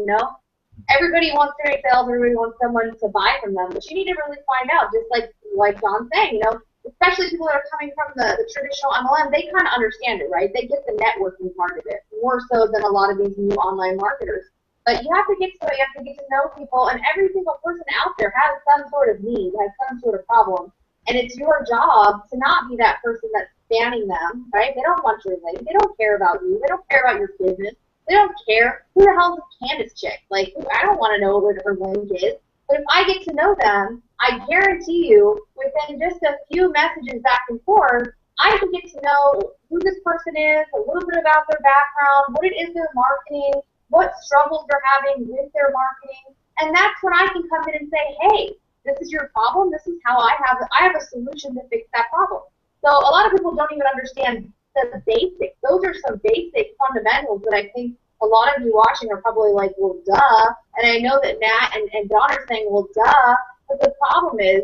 Everybody wants to make sales, everybody wants someone to buy from them, but you need to really find out, just like John's saying, especially people that are coming from the traditional MLM, they kind of understand it, right? They get the networking part of it, more so than a lot of these new online marketers. But you have to get to it, you have to get to know people, and every single person out there has some sort of need, has some sort of problem, and it's your job to not be that person that's spamming them, right? They don't want your link, they don't care about you, they don't care about your business, they don't care. Who the hell is this Candace chick? I don't want to know what her link is, but if I get to know them, I guarantee you, within just a few messages back and forth, I can get to know who this person is, a little bit about their background, what it is they're marketing, what struggles they're having with their marketing, and that's when I can come in and say, hey, this is your problem, this is how I have a solution to fix that problem. So a lot of people don't even understand the basics. Those are some basic fundamentals that I think a lot of you watching are probably like, well, duh, and I know that Nat and Don are saying, well, duh, but the problem is,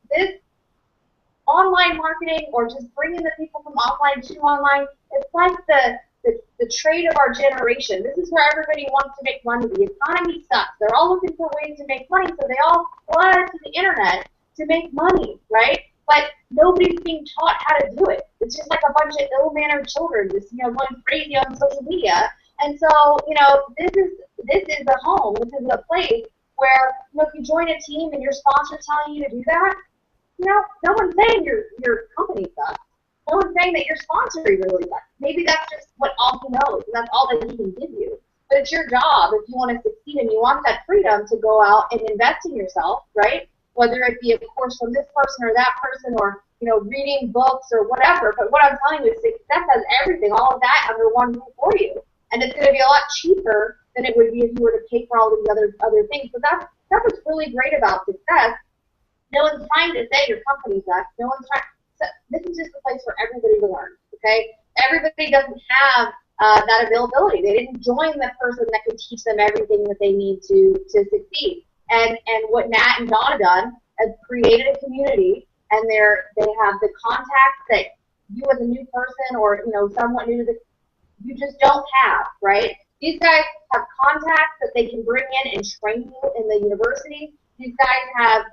this online marketing or just bringing the people from offline to online, it's like the trade of our generation. This is where everybody wants to make money. The economy sucks. They're all looking for ways to make money, so they all flood to the internet to make money, right? But nobody's being taught how to do it. It's just like a bunch of ill-mannered children just, going crazy on social media. And so, this is the home. This is a place where, if you join a team and your sponsor's telling you to do that, no one's saying your company sucks. No one's saying that your sponsor really sucks. Maybe that's just what all he knows, and that's all that he can give you. But it's your job if you want to succeed and you want that freedom to go out and invest in yourself, right? Whether it be a course from this person or that person, or reading books or whatever. But what I'm telling you is success has everything, all of that under one roof for you, and it's going to be a lot cheaper than it would be if you were to pay for all these other things. So that's what's really great about success. No one's trying to say your company sucks. No one's trying. So this is just a place for everybody to learn. Okay, everybody doesn't have that availability. They didn't join the person that could teach them everything that they need to succeed. And what Nat and Don have done is created a community, and they have the contacts that you as a new person or somewhat new to this, you just don't have, right? These guys have contacts that they can bring in and train you in the university. These guys have,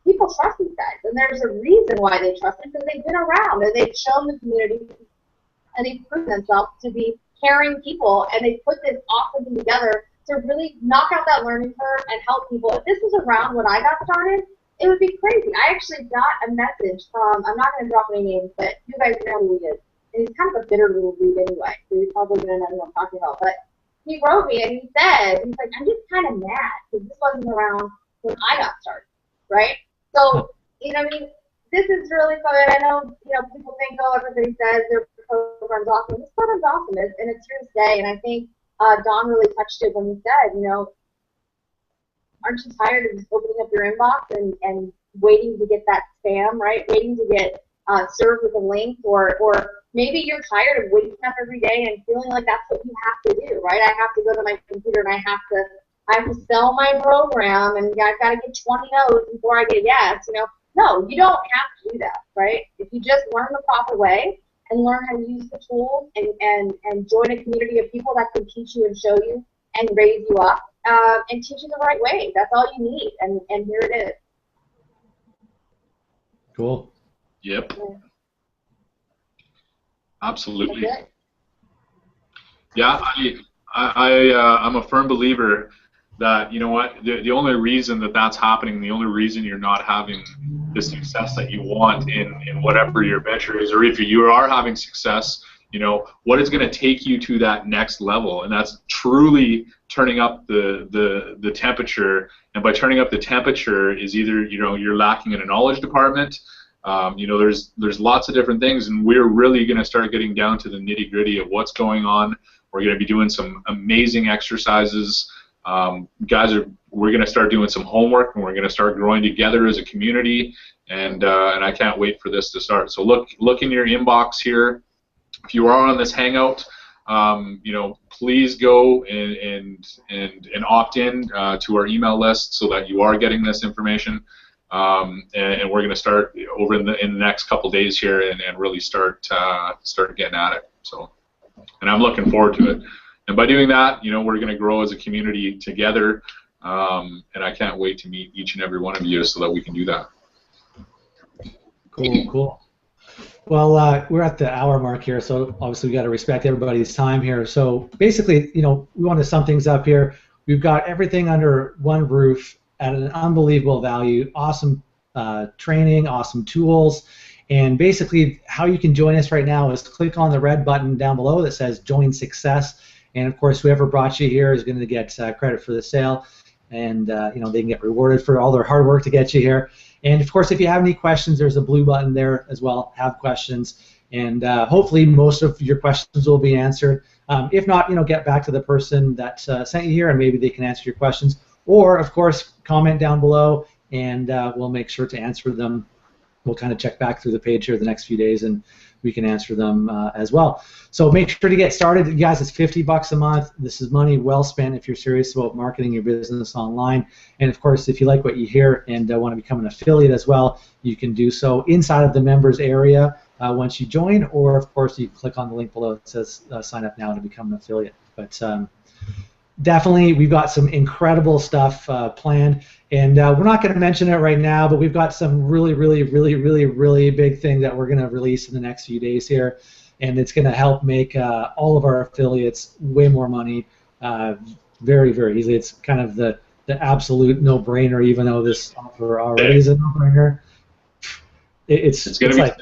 people trust these guys, and there's a reason why they trust them, because they've been around and they've shown the community and they've proven themselves to be caring people, and they put this awesome thing together to really knock out that learning curve and help people. If this was around when I got started, it would be crazy. I actually got a message from, I'm not going to drop any names, but you guys know who he is. And he's kind of a bitter little dude anyway, so he's probably going to know who I'm talking about. But he wrote me and he said, he's like, I'm just kind of mad because this wasn't around when I got started, right? So, this is really fun. I know, people think, oh, everybody says their program's awesome. This program's awesome, and it's here to stay. And I think Don really touched it when he said, aren't you tired of just opening up your inbox and waiting to get that spam, right? Waiting to get served with a link, or maybe you're tired of waking up every day and feeling like that's what you have to do, right? I have to go to my computer and I have to sell my program, and I've got to get 20 no's before I get a yes. No, you don't have to do that, right? If you just learn the proper way and learn how to use the tools and join a community of people that can teach you and show you and raise you up and teach you the right way, that's all you need, and here it is. Cool. Yep. Absolutely. Yeah, I'm a firm believer that, the only reason that's happening, the only reason you're not having the success that you want in whatever your venture is, or if you are having success, what is going to take you to that next level, and that's truly turning up the temperature. And by turning up the temperature is either you're lacking in a knowledge department. There's lots of different things, and we're really going to start getting down to the nitty-gritty of what's going on. We're going to be doing some amazing exercises. We're going to start doing some homework, and we're going to start growing together as a community, and I can't wait for this to start. So look in your inbox here. If you are on this Hangout, please go and opt in to our email list so that you are getting this information. And we're going to start over in the next couple days here and really start getting at it. So, and I'm looking forward to it. And by doing that, we're going to grow as a community together. And I can't wait to meet each and every one of you so that we can do that. Cool. Well, we're at the hour mark here, so obviously we got to respect everybody's time here. So basically, we want to sum things up here. We've got everything under one roof at an unbelievable value, awesome training, awesome tools, and basically how you can join us right now is click on the red button down below that says Join Success, and of course whoever brought you here is going to get credit for the sale, and they can get rewarded for all their hard work to get you here. And of course, if you have any questions, there's a blue button there as well. Have questions, and hopefully most of your questions will be answered. If not, get back to the person that sent you here, and maybe they can answer your questions. Or, of course, comment down below, and we'll make sure to answer them. We'll kind of check back through the page here the next few days, and we can answer them as well. So make sure to get started. You guys, it's $50 a month. This is money well spent if you're serious about marketing your business online. And, of course, if you like what you hear and want to become an affiliate as well, you can do so inside of the members area once you join, or, of course, you click on the link below that says sign up now to become an affiliate. But definitely, we've got some incredible stuff planned, and we're not going to mention it right now, but we've got some really big thing that we're going to release in the next few days here, and it's going to help make all of our affiliates way more money very easily. It's kind of the absolute no-brainer, even though this offer already is a no-brainer. It's going to be like,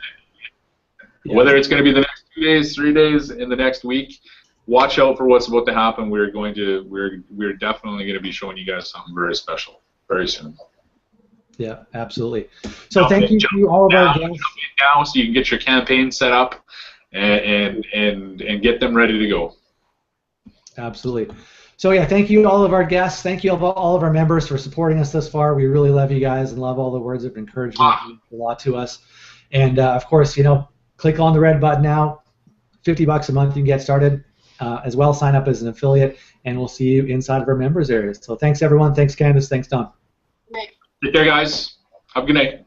whether it's going to be the next 2 days, 3 days, in the next week. watch out for what's about to happen. We're definitely going to be showing you guys something very special very soon. Yeah, absolutely. So thank you to all of our guests. Now, so you can get your campaign set up and get them ready to go. Absolutely. So yeah, thank you to all of our guests. Thank you all of our members for supporting us thus far. We really love you guys and love all the words of encouragement. It means a lot to us. And of course, click on the red button now. $50 a month, you can get started. As well, sign up as an affiliate, and we'll see you inside of our members area. So thanks everyone. Thanks Candace. Thanks Don. Take care, guys. Have a good night.